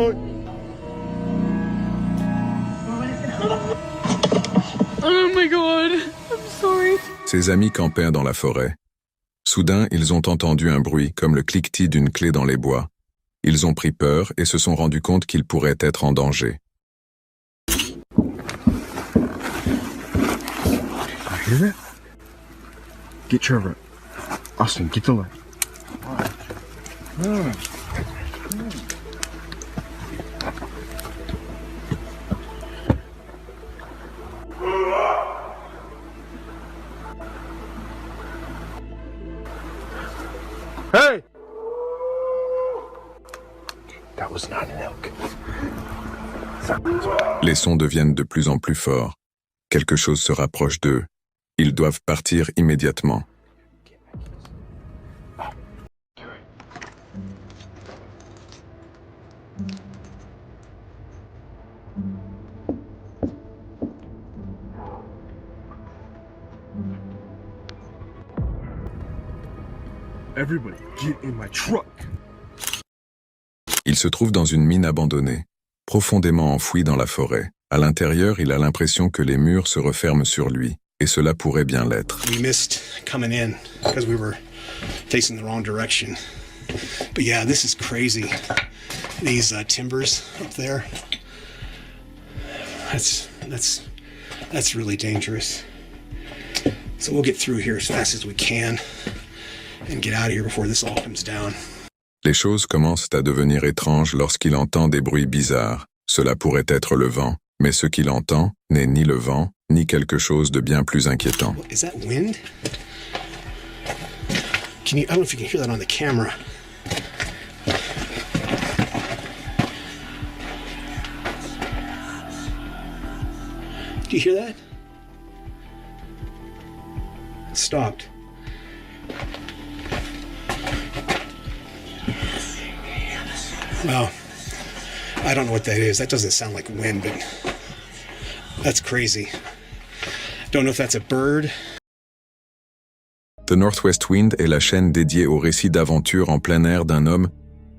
Oh my God, I'm sorry. Ses amis campaient dans la forêt. Soudain, ils ont entendu un bruit comme le cliquetis d'une clé dans les bois. Ils ont pris peur et se sont rendus compte qu'ils pourraient être en danger. Hear that? Get Trevor. Austin, get the light. Hey! That was not an elk. Les sons deviennent de plus en plus forts. Quelque chose se rapproche d'eux. Ils doivent partir immédiatement. Everybody, get in my truck. Il se trouve dans une mine abandonnée, profondément enfouie dans la forêt. À l'intérieur, il a l'impression que les murs se referment sur lui, et cela pourrait bien l'être. We missed coming in because we were facing the wrong direction. But yeah, this is crazy. These timbers up there. That's really dangerous. So we'll get through here as fast as we can and get out of here before this all comes down. Les choses commencent à devenir étranges lorsqu'il entend des bruits bizarres. Cela pourrait être le vent, mais ce qu'il entend n'est ni le vent, ni quelque chose de bien plus inquiétant. Is that wind? I don't know if you can hear that on the camera. Do you hear that? It stopped. Well, I don't know what that is. That doesn't sound like wind, but that's crazy. Don't know if that's a bird. The Northwest Wind est la chaîne dédiée au récit d'aventure en plein air d'un homme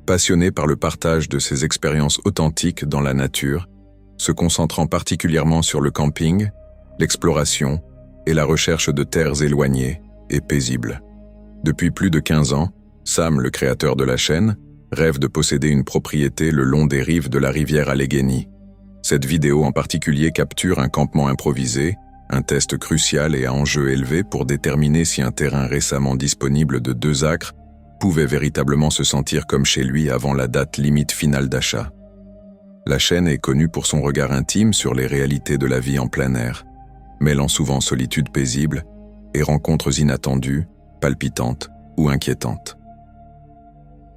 passionné par le partage de ses expériences authentiques dans la nature, se concentrant particulièrement sur le camping, l'exploration et la recherche de terres éloignées et paisibles. Depuis plus de 15 ans, Sam, le créateur de la chaîne, rêve de posséder une propriété le long des rives de la rivière Allegheny. Cette vidéo en particulier capture un campement improvisé, un test crucial et à enjeu élevé pour déterminer si un terrain récemment disponible de 2 acres pouvait véritablement se sentir comme chez lui avant la date limite finale d'achat. La chaîne est connue pour son regard intime sur les réalités de la vie en plein air, mêlant souvent solitude paisible et rencontres inattendues, palpitantes ou inquiétantes.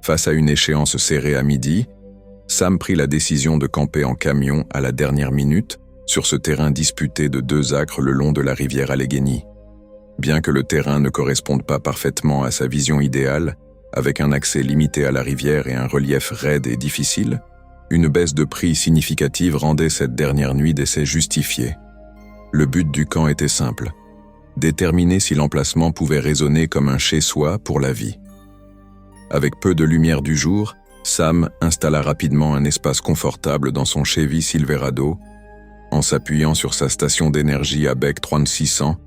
Face à une échéance serrée à midi, Sam prit la décision de camper en camion à la dernière minute sur ce terrain disputé de 2 acres le long de la rivière Allegheny. Bien que le terrain ne corresponde pas parfaitement à sa vision idéale, avec un accès limité à la rivière et un relief raide et difficile, une baisse de prix significative rendait cette dernière nuit d'essai justifiée. Le but du camp était simple, déterminer si l'emplacement pouvait résonner comme un chez-soi pour la vie. Avec peu de lumière du jour, Sam installa rapidement un espace confortable dans son Chevy Silverado, en s'appuyant sur sa station d'énergie à bec 3600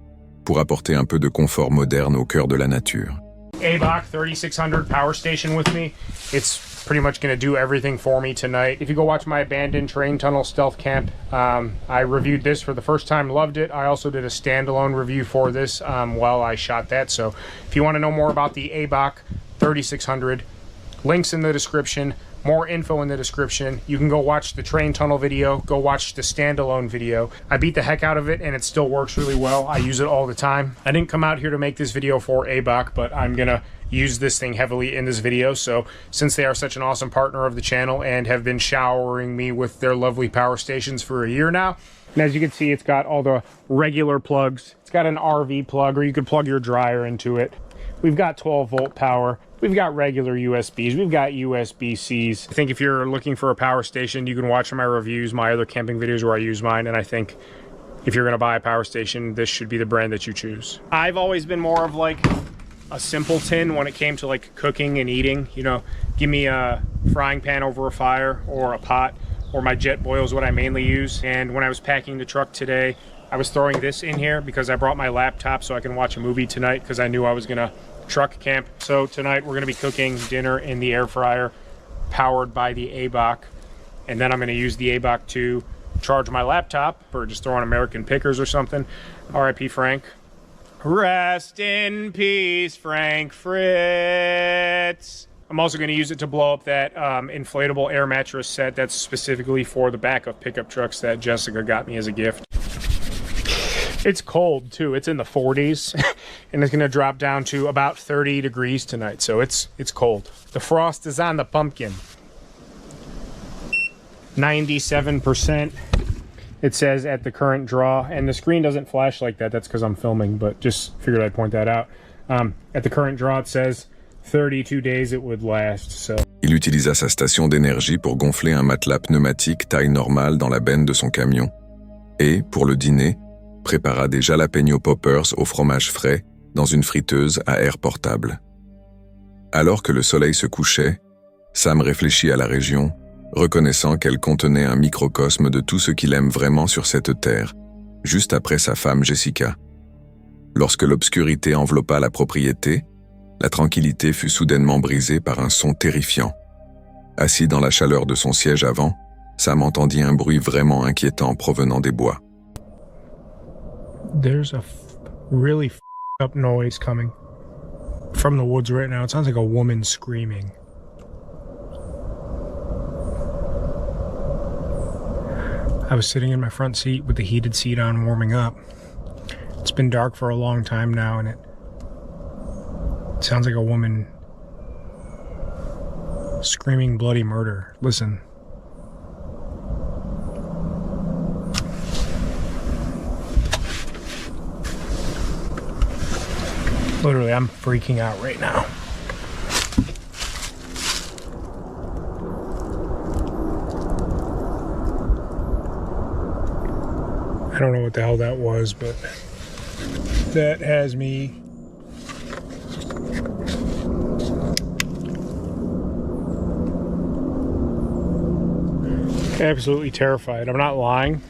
pour apporter un peu de confort moderne au cœur de la nature. ABOC 3600 power station with me. It's pretty much going to do everything for me tonight. If you go watch my abandoned train tunnel stealth camp, I reviewed this for the first time, loved it. I also did a standalone review for this while I shot that. So if you want to know more about the ABOC 3600, links in the description, more info in the description. You can go watch the train tunnel video, go watch the standalone video. I beat the heck out of it and it still works really well. I use it all the time. I didn't come out here to make this video for ABOC, but I'm gonna use this thing heavily in this video. So since they are such an awesome partner of the channel and have been showering me with their lovely power stations for a year now, and as you can see, it's got all the regular plugs. It's got an RV plug, or you could plug your dryer into it. We've got 12-volt power. We've got regular USBs. We've got USB-Cs. I think if you're looking for a power station, you can watch my reviews, my other camping videos where I use mine. And I think if you're going to buy a power station, this should be the brand that you choose. I've always been more of like a simpleton when it came to like cooking and eating. You know, give me frying pan over a fire or a pot, or my Jetboil is what I mainly use. And when I was packing the truck today, I was throwing this in here because I brought my laptop so I can watch a movie tonight because I knew I was gonna truck camp. So tonight we're gonna be cooking dinner in the air fryer powered by the ABOC. And then I'm gonna use the ABOC to charge my laptop or just throw on American Pickers or something. R.I.P. Frank. Rest in peace, Frank Fritz. I'm also going to use it to blow up that inflatable air mattress set that's specifically for the back of pickup trucks that Jessica got me as a gift. It's cold too. It's in the 40s and it's going to drop down to about 30 degrees tonight. So it's cold. The frost is on the pumpkin. 97%. It says at the current draw, and the screen doesn't flash like that. That's because I'm filming, but just figured I'd point that out. At the current draw, it says 32 days it would last. So. Il utilisa sa station d'énergie pour gonfler un matelas pneumatique taille normale dans la benne de son camion et, pour le dîner, prépara des jalapeño poppers au fromage frais dans une friteuse à air portable. Alors que le soleil se couchait, Sam réfléchit à la région, reconnaissant qu'elle contenait un microcosme de tout ce qu'il aime vraiment sur cette terre, juste après sa femme Jessica. Lorsque l'obscurité enveloppa la propriété, la tranquillité fut soudainement brisée par un son terrifiant. Assis dans la chaleur de son siège avant, Sam entendit un bruit vraiment inquiétant provenant des bois. There's a really up noise coming from the woods right now. It sounds like a woman screaming. I was sitting in my front seat with the heated seat on, warming up. It's been dark for a long time now, and it sounds like a woman screaming bloody murder. Listen. Literally, I'm freaking out right now. I don't know what the hell that was, but that has me absolutely terrified. I'm not lying.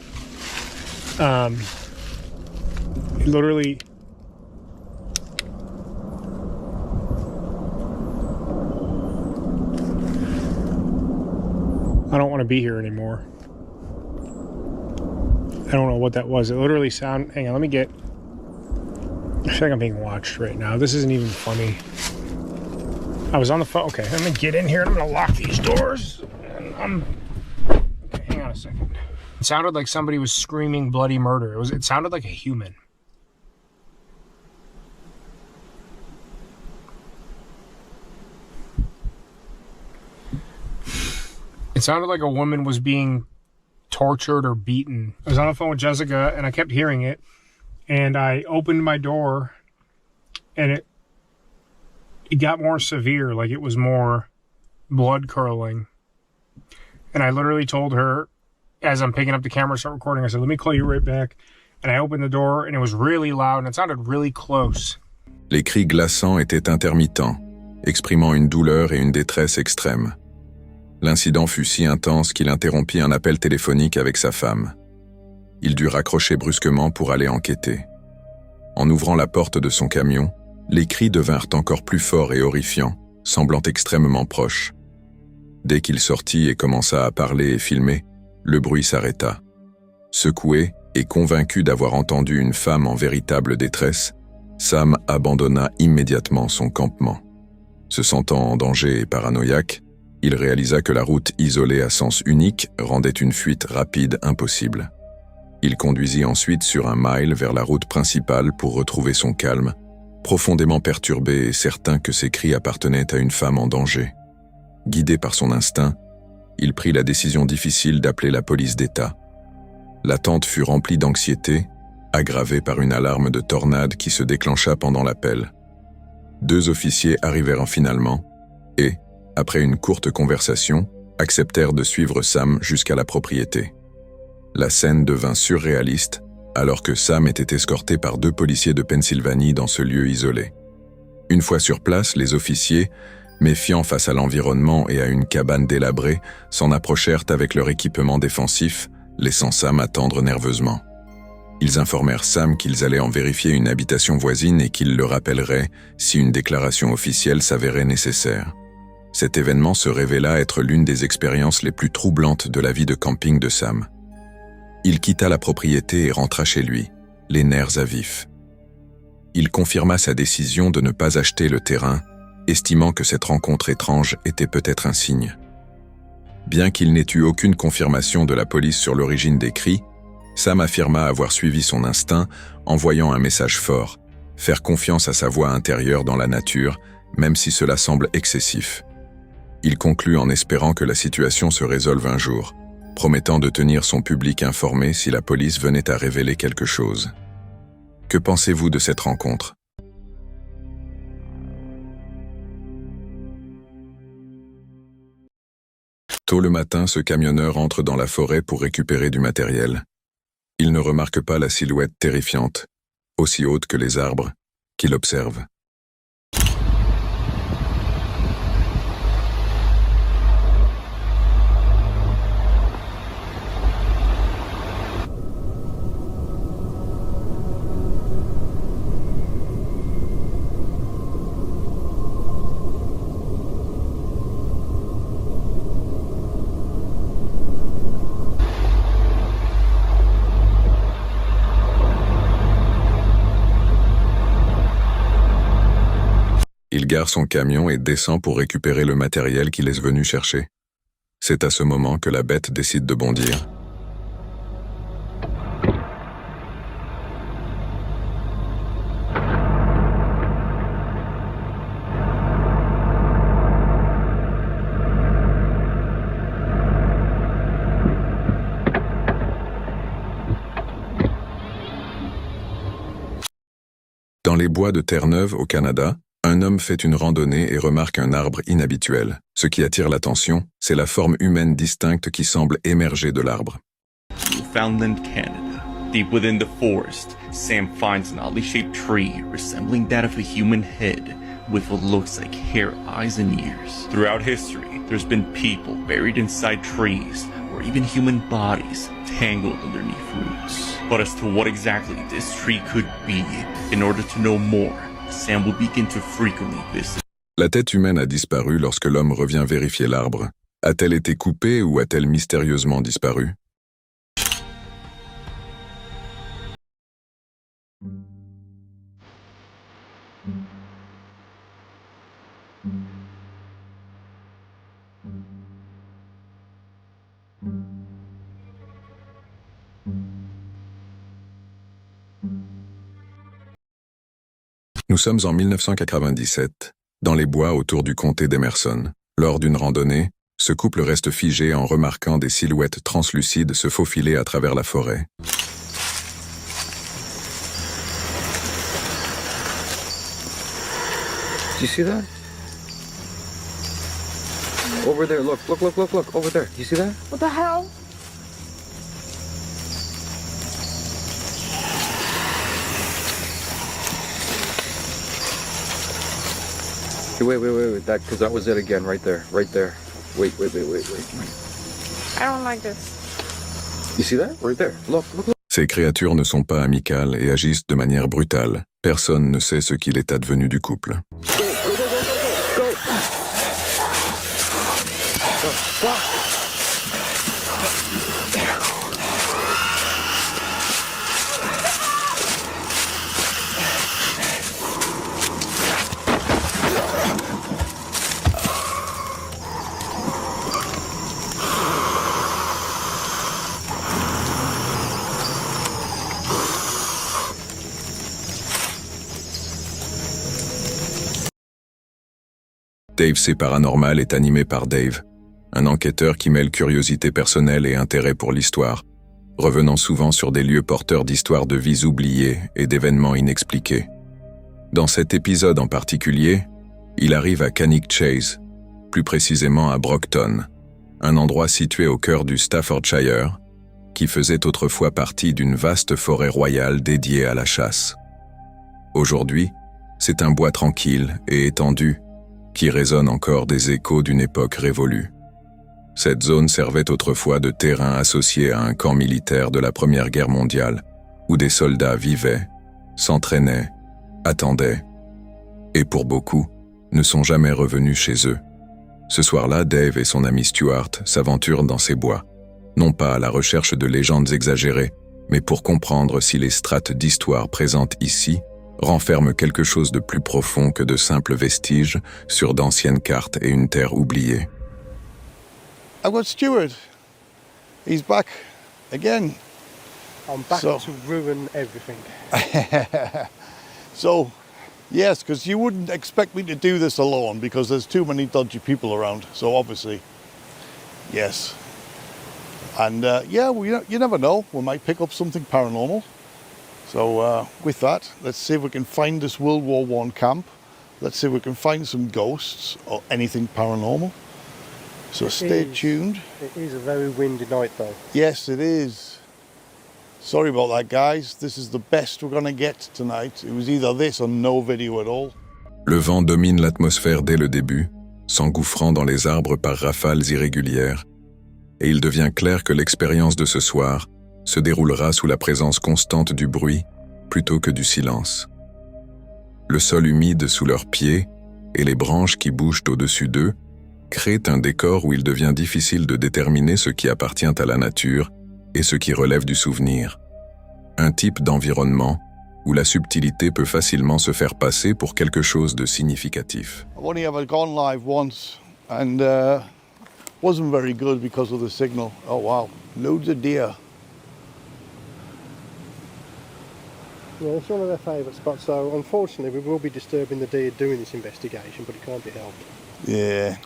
Literally, I don't want to be here anymore. I don't know what that was. It literally sounded... Hang on, let me get... I feel like I'm being watched right now. This isn't even funny. I was on the phone. Okay, I'm going to get in here and I'm going to lock these doors. And okay, hang on a second. It sounded like somebody was screaming bloody murder. It sounded like a human. It sounded like a woman was being tortured or beaten. I was on the phone with Jessica and I kept hearing it, and I opened my door and it got more severe, like it was more blood curdling. And I literally told her, as I'm picking up the camera to start recording, I said, let me call you right back. And I opened the door and it was really loud and it sounded really close. Les cris glaçants étaient intermittents, exprimant une douleur et une détresse extrême. L'incident fut si intense qu'il interrompit un appel téléphonique avec sa femme. Il dut raccrocher brusquement pour aller enquêter. En ouvrant la porte de son camion, les cris devinrent encore plus forts et horrifiants, semblant extrêmement proches. Dès qu'il sortit et commença à parler et filmer, le bruit s'arrêta. Secoué et convaincu d'avoir entendu une femme en véritable détresse, Sam abandonna immédiatement son campement. Se sentant en danger et paranoïaque, il réalisa que la route isolée à sens unique rendait une fuite rapide impossible. Il conduisit ensuite sur un mile vers la route principale pour retrouver son calme, profondément perturbé et certain que ses cris appartenaient à une femme en danger. Guidé par son instinct, il prit la décision difficile d'appeler la police d'État. L'attente fut remplie d'anxiété, aggravée par une alarme de tornade qui se déclencha pendant l'appel. 2 officiers arrivèrent finalement et, après une courte conversation, acceptèrent de suivre Sam jusqu'à la propriété. La scène devint surréaliste alors que Sam était escorté par 2 policiers de Pennsylvanie dans ce lieu isolé. Une fois sur place, les officiers, Méfiants face à l'environnement et à une cabane délabrée, s'en approchèrent avec leur équipement défensif, laissant Sam attendre nerveusement. Ils informèrent Sam qu'ils allaient en vérifier une habitation voisine et qu'ils le rappelleraient si une déclaration officielle s'avérait nécessaire. Cet événement se révéla être l'une des expériences les plus troublantes de la vie de camping de Sam. Il quitta la propriété et rentra chez lui, les nerfs à vif. Il confirma sa décision de ne pas acheter le terrain, estimant que cette rencontre étrange était peut-être un signe. Bien qu'il n'ait eu aucune confirmation de la police sur l'origine des cris, Sam affirma avoir suivi son instinct en voyant un message fort, faire confiance à sa voix intérieure dans la nature, même si cela semble excessif. Il conclut en espérant que la situation se résolve un jour, promettant de tenir son public informé si la police venait à révéler quelque chose. Que pensez-vous de cette rencontre ? Tôt le matin, ce camionneur entre dans la forêt pour récupérer du matériel. Il ne remarque pas la silhouette terrifiante, aussi haute que les arbres, qu'il observe. Il gare son camion et descend pour récupérer le matériel qu'il est venu chercher. C'est à ce moment que la bête décide de bondir. Dans les bois de Terre-Neuve, au Canada, un homme fait une randonnée et remarque un arbre inhabituel. Ce qui attire l'attention, c'est la forme humaine distincte qui semble émerger de l'arbre. Newfoundland, Canada. Deep within the forest, Sam finds an oddly shaped tree resembling that of a human head with what looks like hair, eyes, and ears. Throughout history, there's been people buried inside trees or even human bodies tangled underneath roots. But as to what exactly this tree could be, in order to know more, Sam will begin to frequently visit. La tête humaine a disparu lorsque l'homme revient vérifier l'arbre. A-t-elle été coupée ou a-t-elle mystérieusement disparu? Nous sommes en 1997, dans les bois autour du comté d'Emerson. Lors d'une randonnée, ce couple reste figé en remarquant des silhouettes translucides se faufiler à travers la forêt. Do you see that? Over there, look, over there. You see that? What the hell? Hey, wait, that, because that was it again, right there. Wait. I don't like this. You see that? Right there. Look. Ces créatures ne sont pas amicales et agissent de manière brutale. Personne ne sait ce qu'il est advenu du couple. Dave C'est Paranormal est animé par Dave, un enquêteur qui mêle curiosité personnelle et intérêt pour l'histoire, revenant souvent sur des lieux porteurs d'histoires de vies oubliées et d'événements inexpliqués. Dans cet épisode en particulier, il arrive à Cannock Chase, plus précisément à Brockton, un endroit situé au cœur du Staffordshire, qui faisait autrefois partie d'une vaste forêt royale dédiée à la chasse. Aujourd'hui, c'est un bois tranquille et étendu, qui résonnent encore des échos d'une époque révolue. Cette zone servait autrefois de terrain associé à un camp militaire de la Première Guerre mondiale, où des soldats vivaient, s'entraînaient, attendaient, et pour beaucoup, ne sont jamais revenus chez eux. Ce soir-là, Dave et son ami Stuart s'aventurent dans ces bois, non pas à la recherche de légendes exagérées, mais pour comprendre si les strates d'histoire présentes ici renferment quelque chose de plus profond que de simples vestiges sur d'anciennes cartes et une terre oubliée. I've got Stuart. He's back again. I'm back So- to ruin everything. So, yes, because you wouldn't expect me to do this alone because there's too many dodgy people around. So obviously, yes. And yeah, you never know. We might pick up something paranormal. So with that, let's see if we can find this World War I camp. Let's see if we can find some ghosts or anything paranormal. So stay tuned. It is a very windy night though. Yes, it is. Sorry about that, guys. This is the best we're going to get tonight. It was either this or no video at all. Le vent domine l'atmosphère dès le début, s'engouffrant dans les arbres par rafales irrégulières, et il devient clair que l'expérience de ce soir se déroulera sous la présence constante du bruit plutôt que du silence. Le sol humide sous leurs pieds et les branches qui bougent au-dessus d'eux créent un décor où il devient difficile de déterminer ce qui appartient à la nature et ce qui relève du souvenir. Un type d'environnement où la subtilité peut facilement se faire passer pour quelque chose de significatif. I've only ever gone live once and wasn't very good because of the signal. Oh wow, loads of deer. Yeah, it's one of their favourite spots, so unfortunately we will be disturbing the deer doing this investigation, but it can't be helped. Yeah.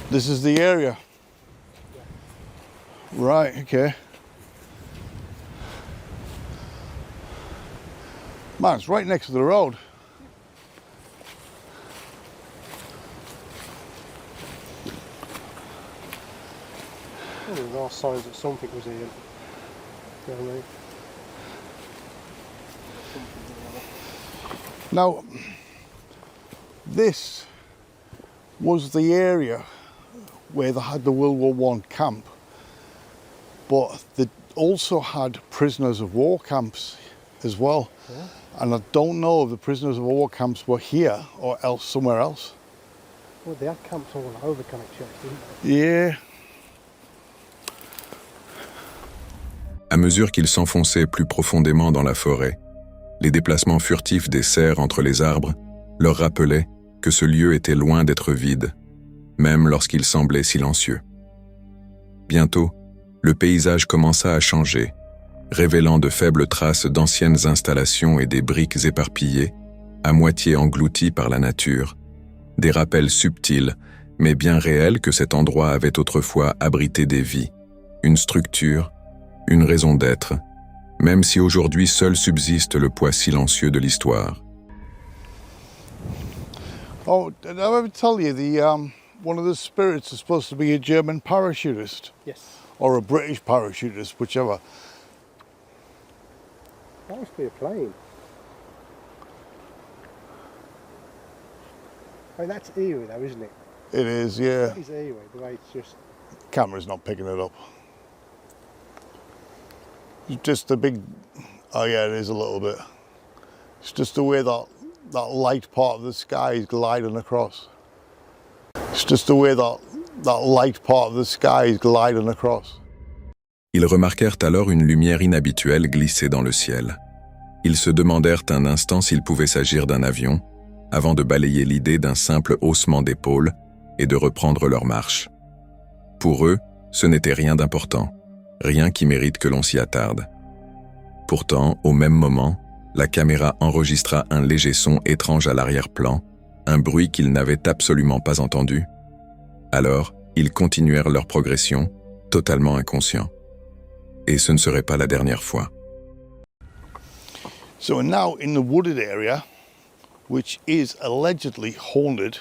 This is the area. Right, okay. Man, it's right next to the road. Well, there are signs that something was here. You know what I mean? Now, this was the area where they had the World War I camp, but they also had prisoners of war camps as well. Yeah. And I don't know if the prisoners of war camps were here or else somewhere else. Well, they had camps all over Connecticut, didn't they? Yeah. À mesure qu'ils s'enfonçaient plus profondément dans la forêt, les déplacements furtifs des cerfs entre les arbres leur rappelaient que ce lieu était loin d'être vide, même lorsqu'il semblait silencieux. Bientôt, le paysage commença à changer, révélant de faibles traces d'anciennes installations et des briques éparpillées, à moitié englouties par la nature, des rappels subtils, mais bien réels que cet endroit avait autrefois abrité des vies, une structure, une raison d'être, même si aujourd'hui seul subsiste le poids silencieux de l'histoire. Oh, did I ever tell you one of the spirits is supposed to be a German parachutist Yes. or a British parachutist, whichever. That must be a plane. I mean, that's eerie though, isn't it? It is, yeah. That is eerie, the way it's just... Camera's not picking it up. It's just a big, oh yeah, it is a little bit. It's just the way that light part of the sky is gliding across. It's just the way that light part of the sky is gliding across. Ils remarquèrent alors une lumière inhabituelle glisser dans le ciel. Ils se demandèrent un instant s'il pouvait s'agir d'un avion, avant de balayer l'idée d'un simple haussement d'épaules et de reprendre leur marche. Pour eux, ce n'était rien d'important, rien qui mérite que l'on s'y attarde. Pourtant, au même moment, la caméra enregistra un léger son étrange à l'arrière-plan, un bruit qu'ils n'avaient absolument pas entendu. Alors, ils continuèrent leur progression, totalement inconscients. Et ce ne serait pas la dernière fois. So now in the wooded area, which is allegedly haunted,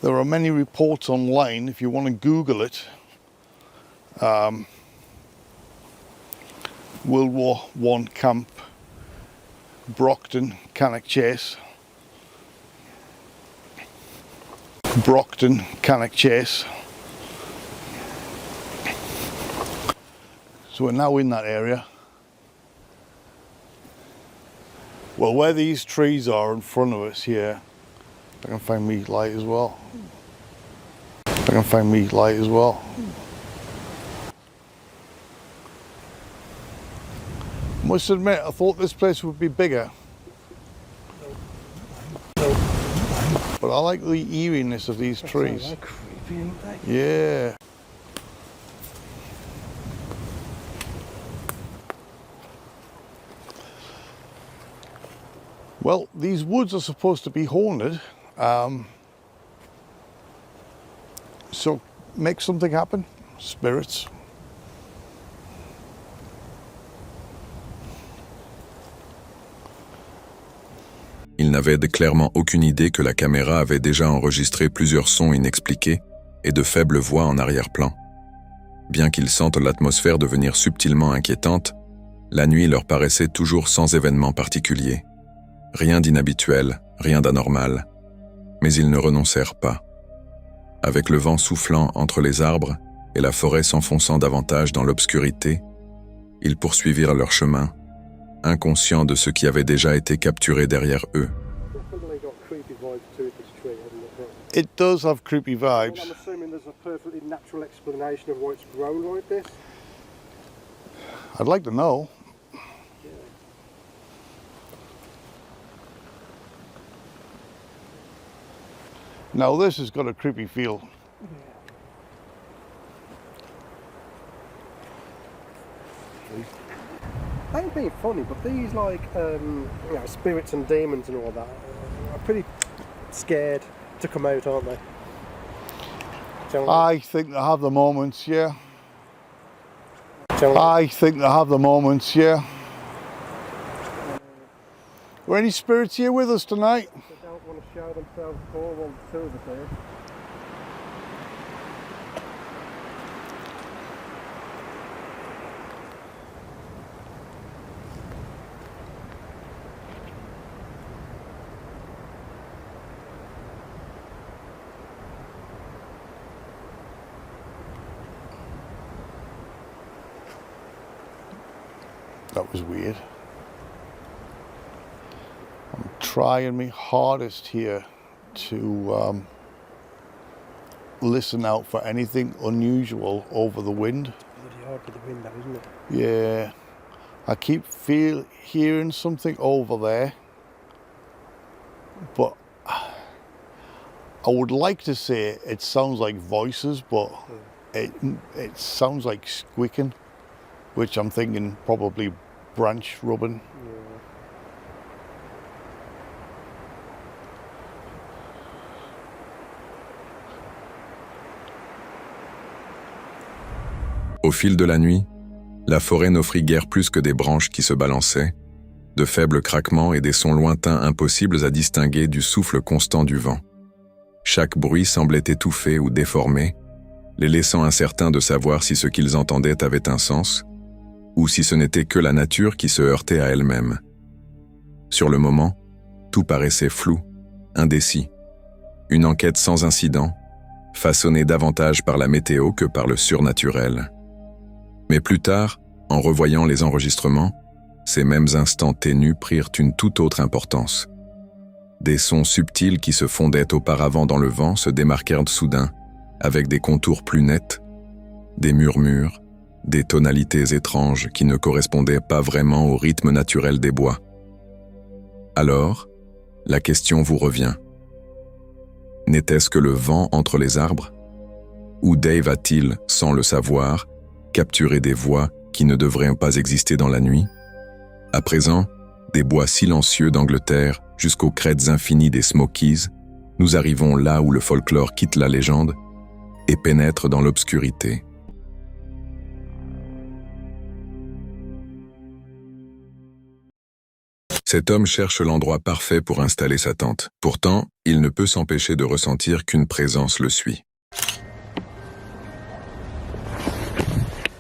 there are many reports online, if you want to Google it, World War I camp, Brockton, Cannock Chase. Brockton, Cannock Chase. So we're now in that area. Well, where these trees are in front of us here, I can find me light as well. I can find me light as well. Must admit, I thought this place would be bigger. But I like the eeriness of these trees. They're creepy, aren't they? Yeah. Well, these woods are supposed to be haunted. So make something happen, spirits. Il n'avait clairement aucune idée que la caméra avait déjà enregistré plusieurs sons inexpliqués et de faibles voix en arrière-plan. Bien qu'ils sentent l'atmosphère devenir subtilement inquiétante, la nuit leur paraissait toujours sans événement particulier. Rien d'inhabituel, rien d'anormal. Mais ils ne renoncèrent pas. Avec le vent soufflant entre les arbres et la forêt s'enfonçant davantage dans l'obscurité, ils poursuivirent leur chemin, inconscients de ce qui avait déjà été capturé derrière eux. Definitely got creepy vibes to it, this tree, hasn't it? It does have creepy Well, vibes. I'm assuming there's a perfectly natural explanation of why it's grown like this. I'd like to know. Now this has got a creepy feel. I ain't being funny, but these spirits and demons and all that are pretty scared to come out, aren't they? I think they have the moments, yeah. Generally. I think they have the moments, yeah. Were any spirits here with us tonight? They don't want to show themselves for one, two of us here. That was weird. I'm trying my hardest here to listen out for anything unusual over the wind. Bloody hard with the wind, though, isn't it? Yeah, I keep hearing something over there, but I would like to say it sounds like voices, but it sounds like squeaking, which I'm thinking probably branch rubbing. Au fil de la nuit, la forêt n'offrit guère plus que des branches qui se balançaient, de faibles craquements et des sons lointains impossibles à distinguer du souffle constant du vent. Chaque bruit semblait étouffé ou déformé, les laissant incertains de savoir si ce qu'ils entendaient avait un sens, ou si ce n'était que la nature qui se heurtait à elle-même. Sur le moment, tout paraissait flou, indécis. Une enquête sans incident, façonnée davantage par la météo que par le surnaturel. Mais plus tard, en revoyant les enregistrements, ces mêmes instants ténus prirent une toute autre importance. Des sons subtils qui se fondaient auparavant dans le vent se démarquèrent soudain, avec des contours plus nets, des murmures, des tonalités étranges qui ne correspondaient pas vraiment au rythme naturel des bois. Alors, la question vous revient. N'était-ce que le vent entre les arbres? Ou Dave a-t-il, sans le savoir, capturé des voix qui ne devraient pas exister dans la nuit? À présent, des bois silencieux d'Angleterre jusqu'aux crêtes infinies des Smokies, nous arrivons là où le folklore quitte la légende et pénètre dans l'obscurité. Cet homme cherche l'endroit parfait pour installer sa tente. Pourtant, il ne peut s'empêcher de ressentir qu'une présence le suit.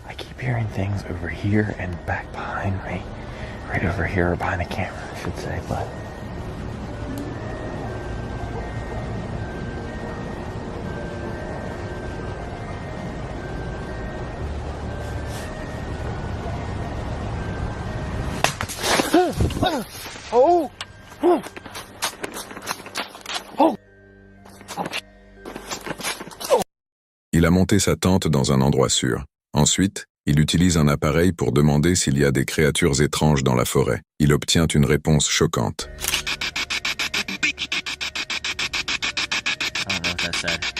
I keep hearing things. things over here and back behind me. Right over here, or behind the camera, I should say, but... Oh! Il a monté sa tente dans un endroit sûr. Ensuite, il utilise un appareil pour demander s'il y a des créatures étranges dans la forêt. Il obtient une réponse choquante. I don't know what that said.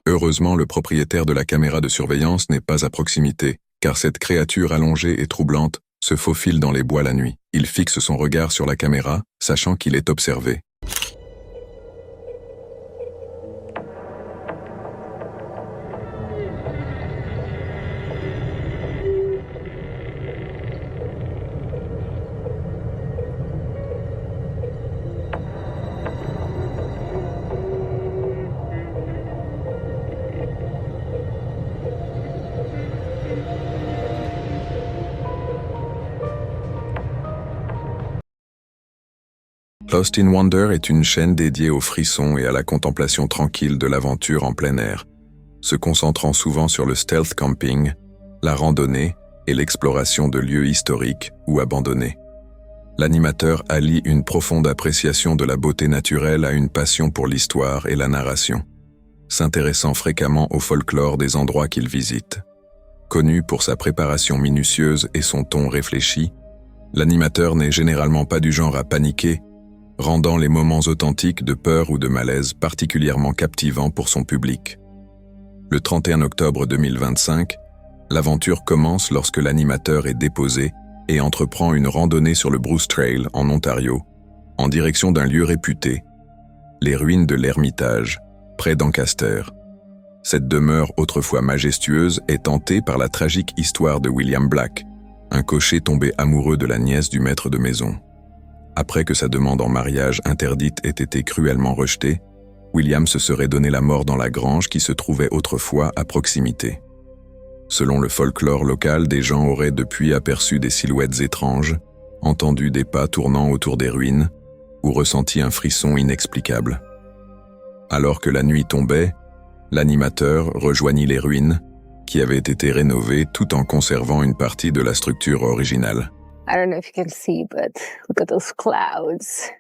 Heureusement, le propriétaire de la caméra de surveillance n'est pas à proximité, car cette créature allongée et troublante se faufile dans les bois la nuit. Il fixe son regard sur la caméra, sachant qu'il est observé. Lost in Wonder est une chaîne dédiée aux frissons et à la contemplation tranquille de l'aventure en plein air, se concentrant souvent sur le stealth camping, la randonnée et l'exploration de lieux historiques ou abandonnés. L'animateur allie une profonde appréciation de la beauté naturelle à une passion pour l'histoire et la narration, s'intéressant fréquemment au folklore des endroits qu'il visite. Connu pour sa préparation minutieuse et son ton réfléchi, l'animateur n'est généralement pas du genre à paniquer, rendant les moments authentiques de peur ou de malaise particulièrement captivants pour son public. Le 31 octobre 2025, l'aventure commence lorsque l'animateur est déposé et entreprend une randonnée sur le Bruce Trail en Ontario, en direction d'un lieu réputé, les ruines de l'Ermitage, près d'Ancaster. Cette demeure autrefois majestueuse est hantée par la tragique histoire de William Black, un cocher tombé amoureux de la nièce du maître de maison. Après que sa demande en mariage interdite ait été cruellement rejetée, William se serait donné la mort dans la grange qui se trouvait autrefois à proximité. Selon le folklore local, des gens auraient depuis aperçu des silhouettes étranges, entendu des pas tournant autour des ruines, ou ressenti un frisson inexplicable. Alors que la nuit tombait, l'animateur rejoignit les ruines, qui avaient été rénovées tout en conservant une partie de la structure originale. I don't know if you can see, but look at those clouds.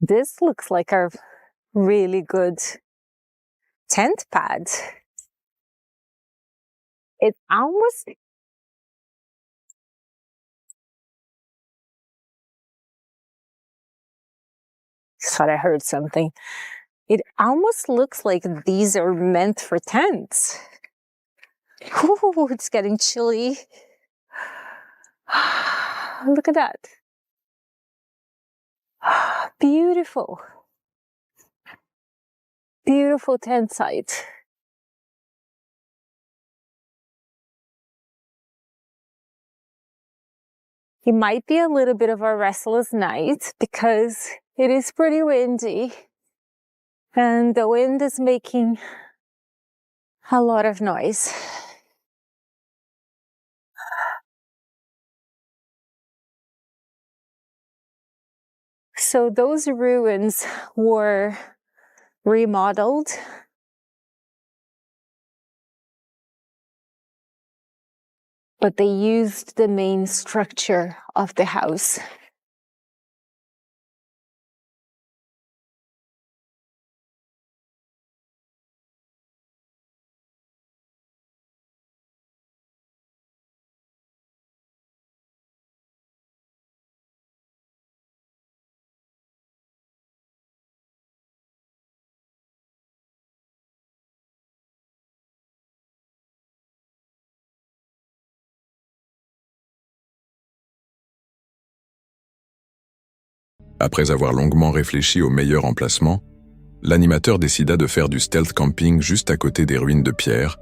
This looks like a really good tent pad. It almost... Thought I heard something. It almost looks like these are meant for tents. Ooh, it's getting chilly. Look at that. Beautiful. Beautiful tent site. It might be a little bit of a restless night because it is pretty windy and the wind is making a lot of noise. So those ruins were remodeled. But they used the main structure of the house. Après avoir longuement réfléchi au meilleur emplacement, l'animateur décida de faire du stealth camping juste à côté des ruines de pierre,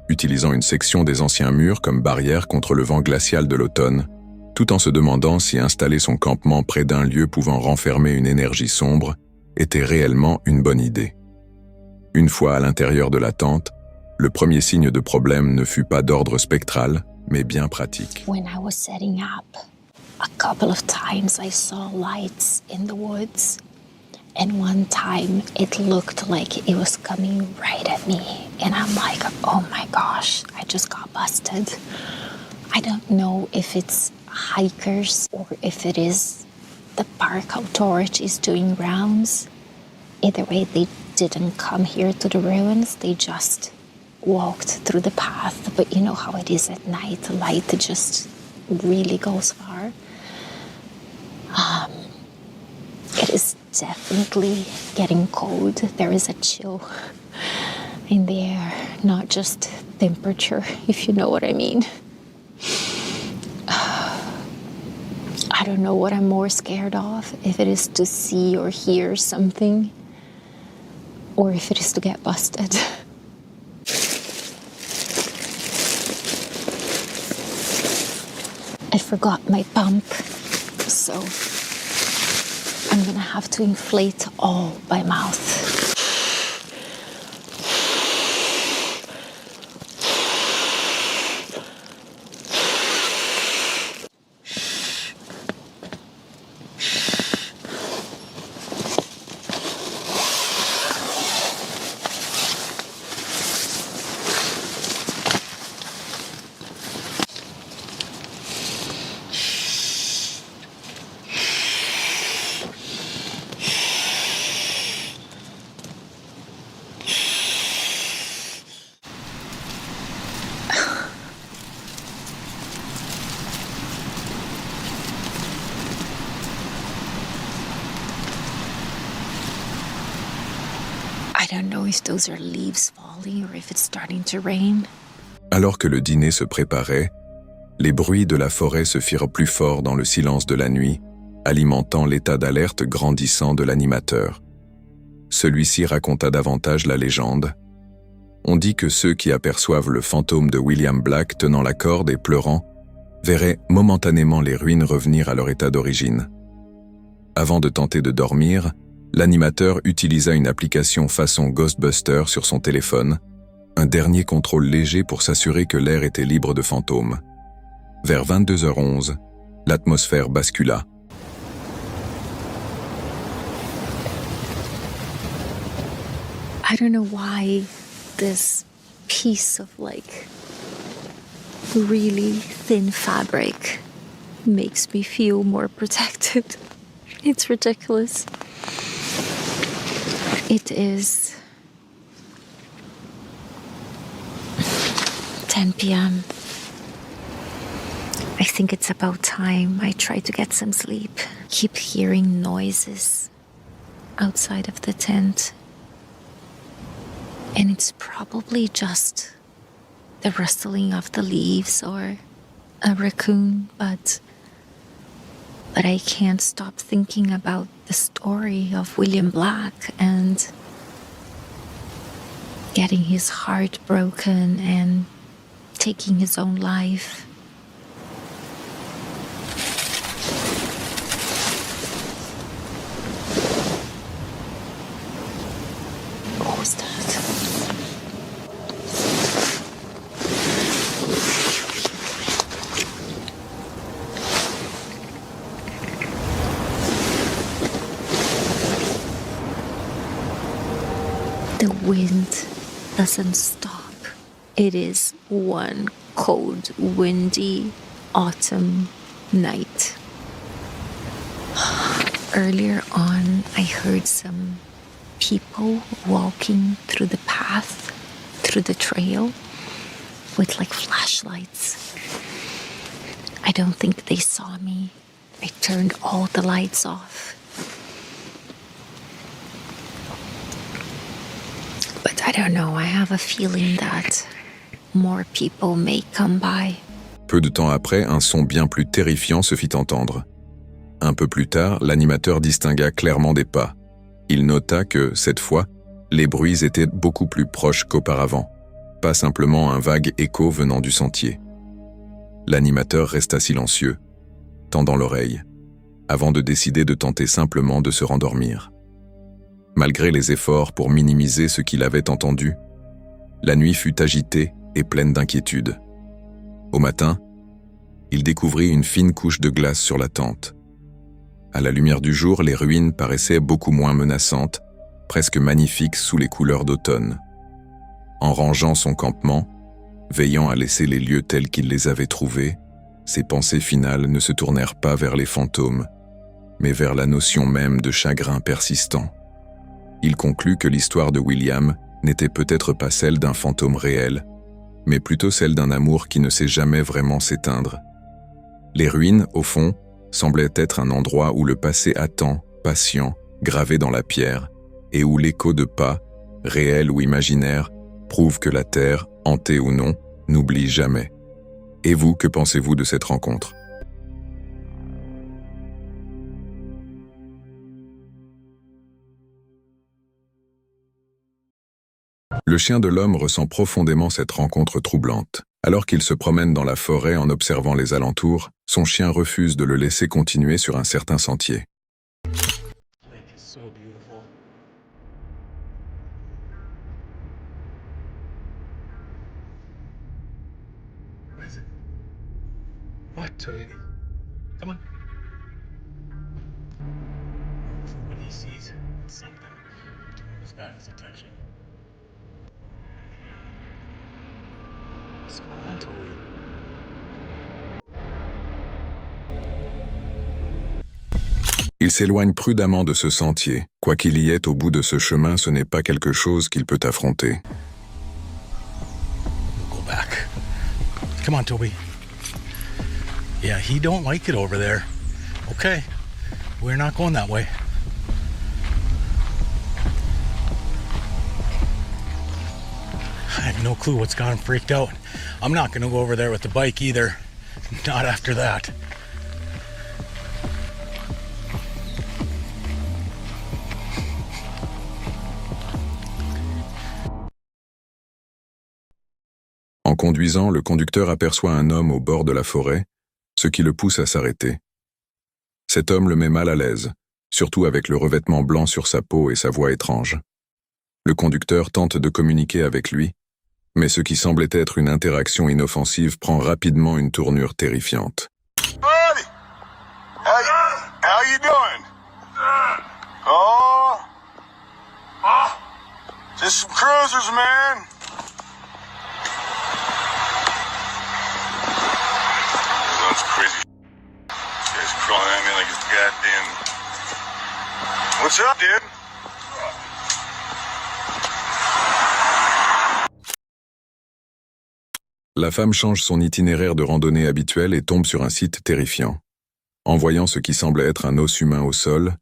utilisant une section des anciens murs comme barrière contre le vent glacial de l'automne, tout en se demandant si installer son campement près d'un lieu pouvant renfermer une énergie sombre était réellement une bonne idée. Une fois à l'intérieur de la tente, le premier signe de problème ne fut pas d'ordre spectral, mais bien pratique. When I was setting up, a couple of times I saw lights in the woods, and one time it looked like it was coming right at me, and I'm like, oh my gosh, I just got busted. I don't know if it's hikers or if it is the park authorities doing rounds. Either way, they didn't come here to the ruins, they just walked through the path. But you know how it is at night, the light just really goes far. It is definitely getting cold. There is a chill in the air, not just temperature, if you know what I mean. I don't know what I'm more scared of, if it is to see or hear something, or if it is to get busted. I forgot my pump, so I'm gonna have to inflate all by mouth. I don't know if those are leaves falling or if it's starting to rain. Alors que le dîner se préparait, les bruits de la forêt se firent plus forts dans le silence de la nuit, alimentant l'état d'alerte grandissant de l'animateur. Celui-ci raconta davantage la légende. On dit que ceux qui aperçoivent le fantôme de William Black tenant la corde et pleurant verraient momentanément les ruines revenir à leur état d'origine. Avant de tenter de dormir, l'animateur utilisa une application façon Ghostbuster sur son téléphone, un dernier contrôle léger pour s'assurer que l'air était libre de fantômes. Vers 22h11, l'atmosphère bascula. I don't know why this piece of really thin fabric makes me feel more protected. It's ridiculous. It is 10 p.m. I think it's about time I try to get some sleep. Keep hearing noises outside of the tent. And it's probably just the rustling of the leaves or a raccoon, but I can't stop thinking about the story of William Black and getting his heart broken and taking his own life. What was that? The wind doesn't stop. It is one cold, windy autumn night. Earlier on, I heard some people walking through the path, through the trail, with flashlights. I don't think they saw me. I turned all the lights off. But I don't know, I have a feeling that more people may come by. Peu de temps après, un son bien plus terrifiant se fit entendre. Un peu plus tard, l'animateur distingua clairement des pas. Il nota que, cette fois, les bruits étaient beaucoup plus proches qu'auparavant, pas simplement un vague écho venant du sentier. L'animateur resta silencieux, tendant l'oreille, avant de décider de tenter simplement de se rendormir. Malgré les efforts pour minimiser ce qu'il avait entendu, la nuit fut agitée et pleine d'inquiétude. Au matin, il découvrit une fine couche de glace sur la tente. À la lumière du jour, les ruines paraissaient beaucoup moins menaçantes, presque magnifiques sous les couleurs d'automne. En rangeant son campement, veillant à laisser les lieux tels qu'il les avait trouvés, ses pensées finales ne se tournèrent pas vers les fantômes, mais vers la notion même de chagrin persistant. Il conclut que l'histoire de William n'était peut-être pas celle d'un fantôme réel, mais plutôt celle d'un amour qui ne sait jamais vraiment s'éteindre. Les ruines, au fond, semblaient être un endroit où le passé attend, patient, gravé dans la pierre, et où l'écho de pas, réel ou imaginaire, prouve que la terre, hantée ou non, n'oublie jamais. Et vous, que pensez-vous de cette rencontre ? Le chien de l'homme ressent profondément cette rencontre troublante. Alors qu'il se promène dans la forêt en observant les alentours, son chien refuse de le laisser continuer sur un certain sentier. What? Come on. When he sees something, he's got his attention. What's going on, Toby? Il s'éloigne prudemment de ce sentier. Quoi qu'il y ait au bout de ce chemin, ce n'est pas quelque chose qu'il peut affronter. Go back. Come on, Toby. Yeah, he don't like it over there. Okay, we're not going that way. I have no clue what's got him freaked out. I'm not going to go over there with the bike either. Not after that. En conduisant, le conducteur aperçoit un homme au bord de la forêt, ce qui le pousse à s'arrêter. Cet homme le met mal à l'aise, surtout avec le revêtement blanc sur sa peau et sa voix étrange. Le conducteur tente de communiquer avec lui, mais ce qui semblait être une interaction inoffensive prend rapidement une tournure terrifiante. Buddy, how you doing? Oh, just some cruisers, man. That's crazy. This guy's crawling at me like it's goddamn. What's up, dude? La femme change son itinéraire de randonnée habituel et tombe sur un site terrifiant. En voyant ce qui semble être un os humain au sol,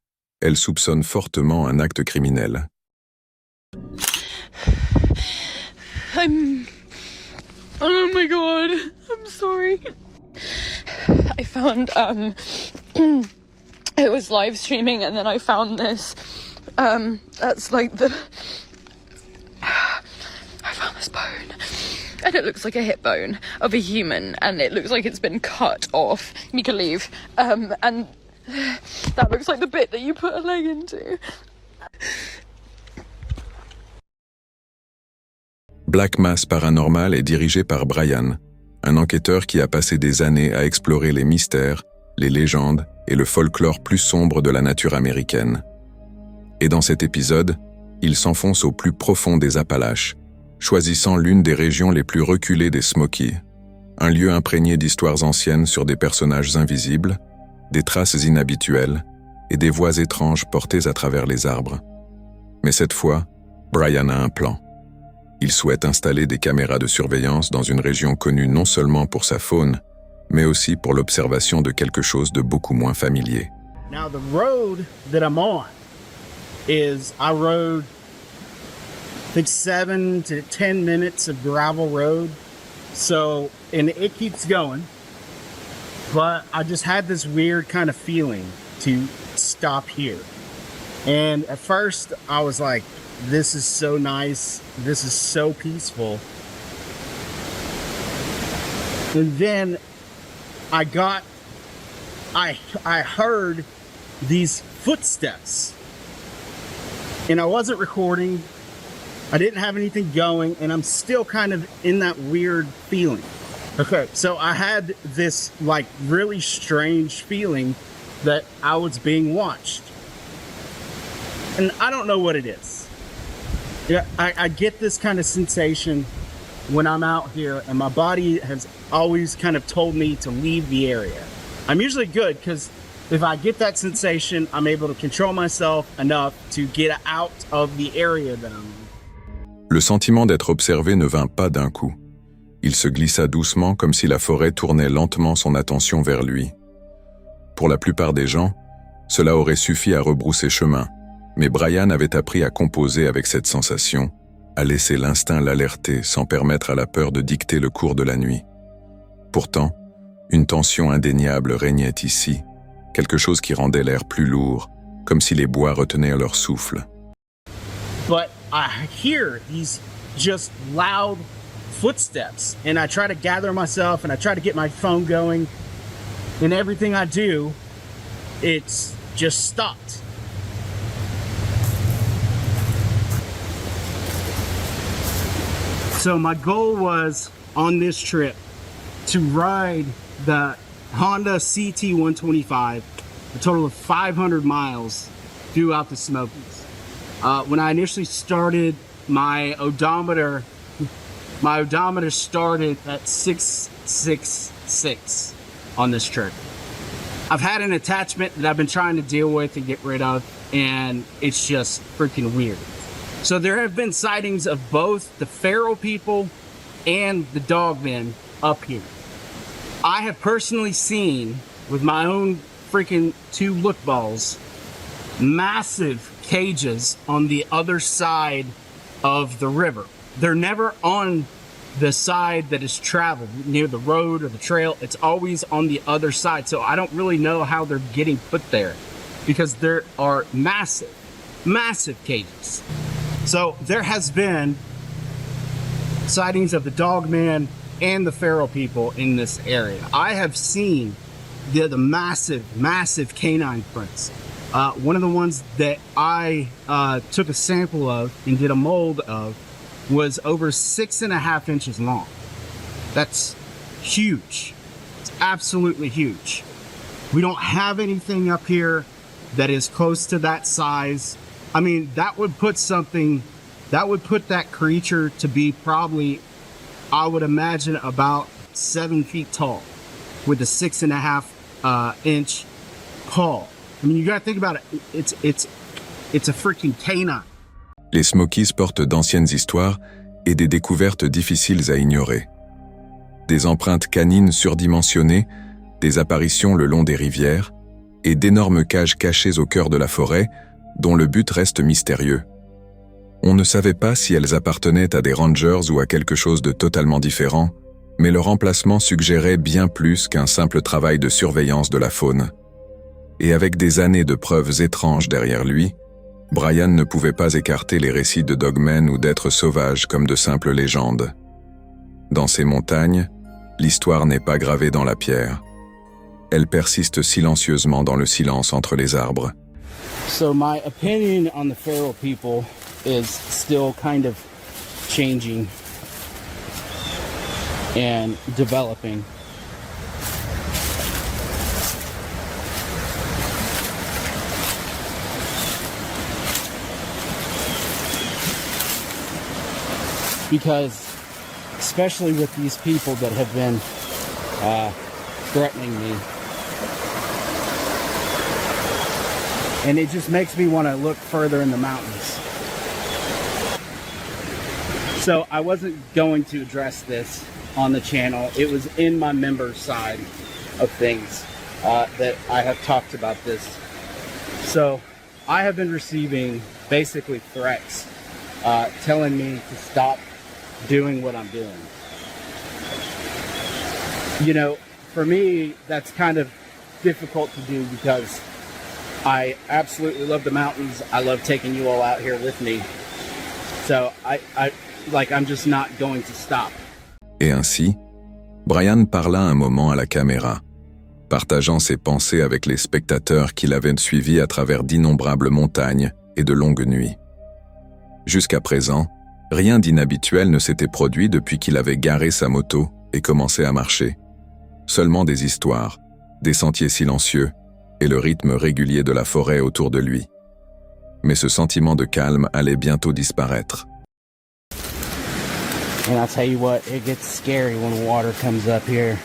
elle soupçonne fortement un acte criminel. Oh my god, I'm sorry. I found, it was live streaming and then I found this, that's like I found this bone. And it looks like a hip bone of a human, and it looks like it's been cut off. You can leave. And that looks like the bit that you put a leg into. Black Mass Paranormal est dirigé par Brian, un enquêteur qui a passé des années à explorer les mystères, les légendes et le folklore plus sombre de la nature américaine. Et dans cet épisode, il s'enfonce au plus profond des Appalaches, choisissant l'une des régions les plus reculées des Smokies, un lieu imprégné d'histoires anciennes sur des personnages invisibles, des traces inhabituelles et des voix étranges portées à travers les arbres. Mais cette fois, Brian a un plan. Il souhaite installer des caméras de surveillance dans une région connue non seulement pour sa faune, mais aussi pour l'observation de quelque chose de beaucoup moins familier. Now the road that I'm on is I rode I think 7 to 10 minutes of gravel road. So, and it keeps going. But I just had this weird kind of feeling to stop here. And at first I was like, this is so nice. This is so peaceful. And then I heard these footsteps. And I wasn't recording. I didn't have anything going, and I'm still kind of in that weird feeling. Okay, so I had this like really strange feeling that I was being watched. And I don't know what it is. Yeah, I get this kind of sensation when I'm out here, and my body has always kind of told me to leave the area. I'm usually good because if I get that sensation, I'm able to control myself enough to get out of the area that I'm in. Le sentiment d'être observé ne vint pas d'un coup. Il se glissa doucement comme si la forêt tournait lentement son attention vers lui. Pour la plupart des gens, cela aurait suffi à rebrousser chemin, mais Brian avait appris à composer avec cette sensation, à laisser l'instinct l'alerter sans permettre à la peur de dicter le cours de la nuit. Pourtant, une tension indéniable régnait ici, quelque chose qui rendait l'air plus lourd, comme si les bois retenaient leur souffle. But I hear these just loud footsteps, and I try to gather myself, and I try to get my phone going, and everything I do, it's just stopped. So my goal was on this trip to ride the Honda CT125, a total of 500 miles throughout the Smokies. When I initially started, my odometer started at 666 on this trip. I've had an attachment that I've been trying to deal with and get rid of, and it's just freaking weird. So there have been sightings of both the feral people and the dogmen up here. I have personally seen, with my own freaking 2 look balls, massive cages on the other side of the river. They're never on the side that is traveled near the road or the trail. It's always on the other side. So I don't really know how they're getting put there because there are massive cages. So there has been sightings of the dogman and the feral people in this area. I have seen the massive canine prints. One of the ones that I took a sample of and did a mold of was over 6.5 inches long. That's huge. It's absolutely huge. We don't have anything up here that is close to that size. I mean, that would put that creature to be probably, I would imagine, about 7 feet tall with a 6.5 inch paw. I mean, you gotta think about it. It's a freaking canine. Les Smokies portent d'anciennes histoires et des découvertes difficiles à ignorer. Des empreintes canines surdimensionnées, des apparitions le long des rivières et d'énormes cages cachées au cœur de la forêt dont le but reste mystérieux. On ne savait pas si elles appartenaient à des rangers ou à quelque chose de totalement différent, mais leur emplacement suggérait bien plus qu'un simple travail de surveillance de la faune. Et avec des années de preuves étranges derrière lui, Brian ne pouvait pas écarter les récits de dogmen ou d'êtres sauvages comme de simples légendes. Dans ces montagnes, l'histoire n'est pas gravée dans la pierre. Elle persiste silencieusement dans le silence entre les arbres. So my opinion on the feral people is still kind of changing and developing. Because, especially with these people that have been threatening me, and it just makes me want to look further in the mountains. So I wasn't going to address this on the channel. It was in my member side of things that I have talked about this. So I have been receiving basically threats telling me to stop doing what I'm doing. You know, for me, that's kind of difficult to do because I absolutely love the mountains. I love taking you all out here with me. So I'm just not going to stop. Et ainsi, Brian parla un moment à la caméra, partageant ses pensées avec les spectateurs qui l'avaient suivi à travers d'innombrables montagnes et de longues nuits. Jusqu'à présent, rien d'inhabituel ne s'était produit depuis qu'il avait garé sa moto et commencé à marcher. Seulement des histoires, des sentiers silencieux et le rythme régulier de la forêt autour de lui. Mais ce sentiment de calme allait bientôt disparaître. And I'll tell you what, it gets scary when water comes up here,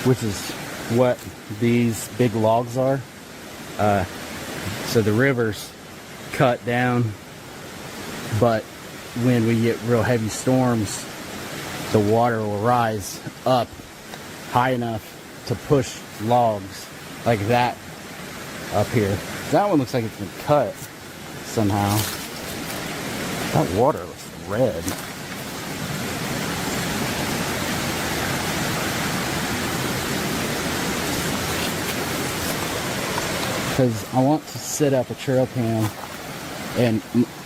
which is what these big logs are. So the river's cut down, but when we get real heavy storms, the water will rise up high enough to push logs like that up here. That one looks like it's been cut somehow. That water looks red. Because I want to set up a trail cam, and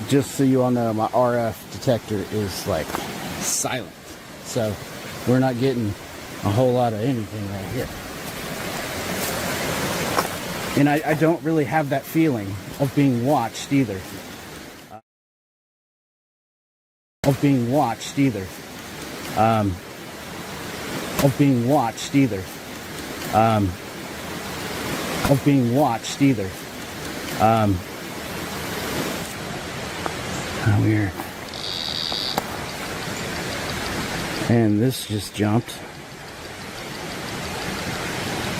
just so you all know, my RF detector is like silent, so we're not getting a whole lot of anything right here. And I don't really have that feeling of being watched either. Of being watched either. Of being watched either. Of being watched either. How weird. And this just jumped.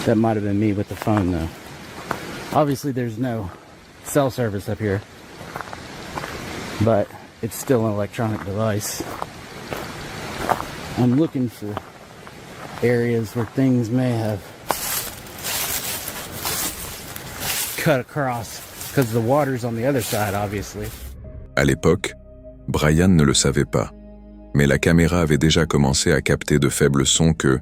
That might have been me with the phone though. Obviously there's no cell service up here, but it's still an electronic device. I'm looking for areas where things may have cut across, because the water's on the other side, obviously. À l'époque, Brian ne le savait pas, mais la caméra avait déjà commencé à capter de faibles sons que,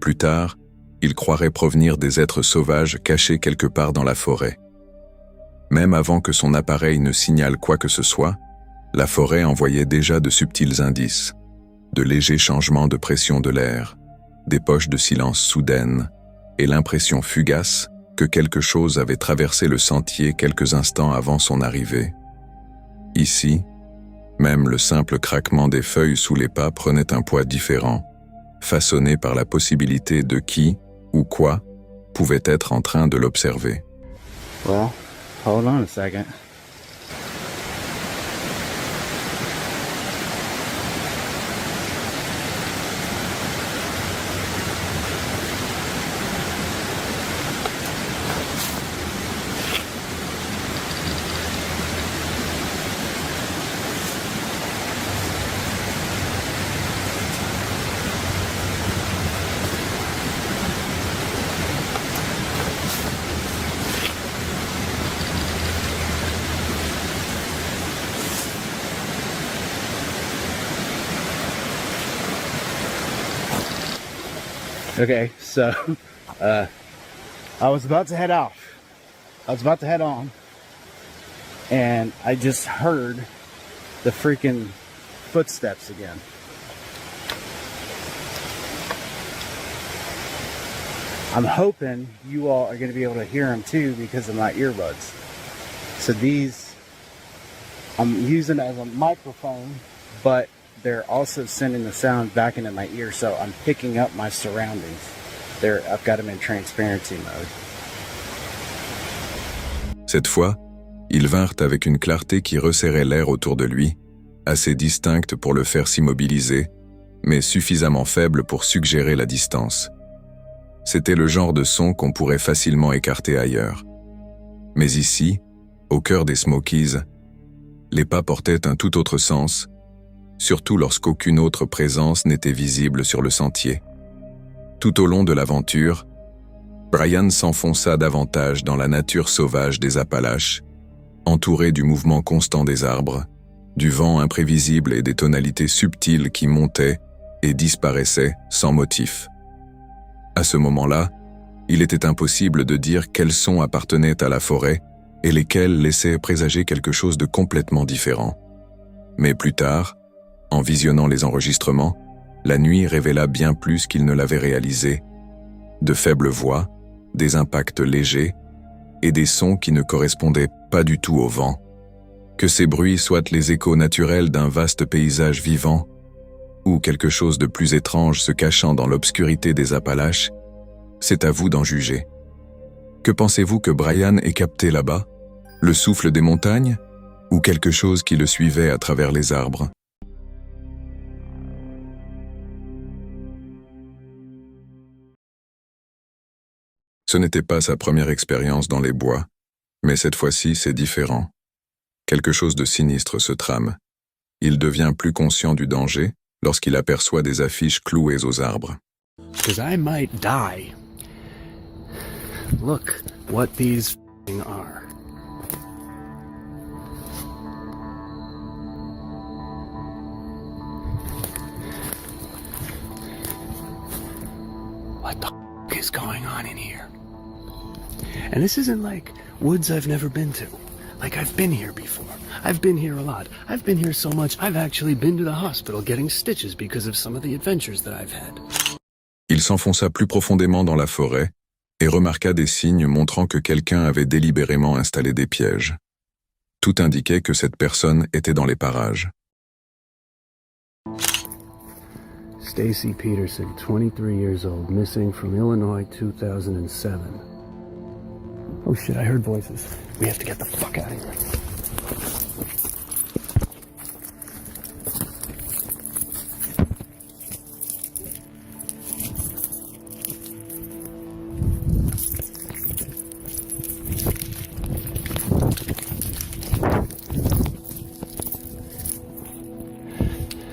plus tard, il croirait provenir des êtres sauvages cachés quelque part dans la forêt. Même avant que son appareil ne signale quoi que ce soit, la forêt envoyait déjà de subtils indices, de légers changements de pression de l'air, des poches de silence soudaines et l'impression fugace que quelque chose avait traversé le sentier quelques instants avant son arrivée. Ici, même le simple craquement des feuilles sous les pas prenait un poids différent, façonné par la possibilité de qui ou quoi pouvait être en train de l'observer. Well, hold on a second. Okay, so I was about to head off. I was about to head on, and I just heard the freaking footsteps again. I'm hoping you all are going to be able to hear them too because of my earbuds. So these I'm using as a microphone, but they're also sending the sound back into my ear, so I'm picking up my surroundings. I've got them in transparency mode. Cette fois, ils vinrent avec une clarté qui resserrait l'air autour de lui, assez distincte pour le faire s'immobiliser, mais suffisamment faible pour suggérer la distance. C'était le genre de son qu'on pourrait facilement écarter ailleurs. Mais ici, au cœur des Smokies, les pas portaient un tout autre sens, surtout lorsqu'aucune autre présence n'était visible sur le sentier. Tout au long de l'aventure, Brian s'enfonça davantage dans la nature sauvage des Appalaches, entouré du mouvement constant des arbres, du vent imprévisible et des tonalités subtiles qui montaient et disparaissaient sans motif. À ce moment-là, Il était impossible de dire quels sons appartenaient à la forêt et lesquels laissaient présager quelque chose de complètement différent. Mais plus tard, en visionnant les enregistrements, la nuit révéla bien plus qu'il ne l'avait réalisé. De faibles voix, des impacts légers et des sons qui ne correspondaient pas du tout au vent. Que ces bruits soient les échos naturels d'un vaste paysage vivant ou quelque chose de plus étrange se cachant dans l'obscurité des Appalaches, c'est à vous d'en juger. Que pensez-vous que Brian ait capté là-bas? Le souffle des montagnes ou quelque chose qui le suivait à travers les arbres? Ce n'était pas sa première expérience dans les bois, mais cette fois-ci c'est différent. Quelque chose de sinistre se trame. Il devient plus conscient du danger lorsqu'il aperçoit des affiches clouées aux arbres. Because I might die. Look what these are. What the is going on in here? And this isn't like woods I've never been to. Like I've been here before. I've been here a lot. I've been here so much I've actually been to the hospital getting stitches because of some of the adventures that I've had. Il s'enfonça plus profondément dans la forêt et remarqua des signes montrant que quelqu'un avait délibérément installé des pièges. Tout indiquait que cette personne était dans les parages. Stacy Peterson, 23 years old, missing from Illinois 2007. Oh shit, I heard voices. We have to get the fuck out of here.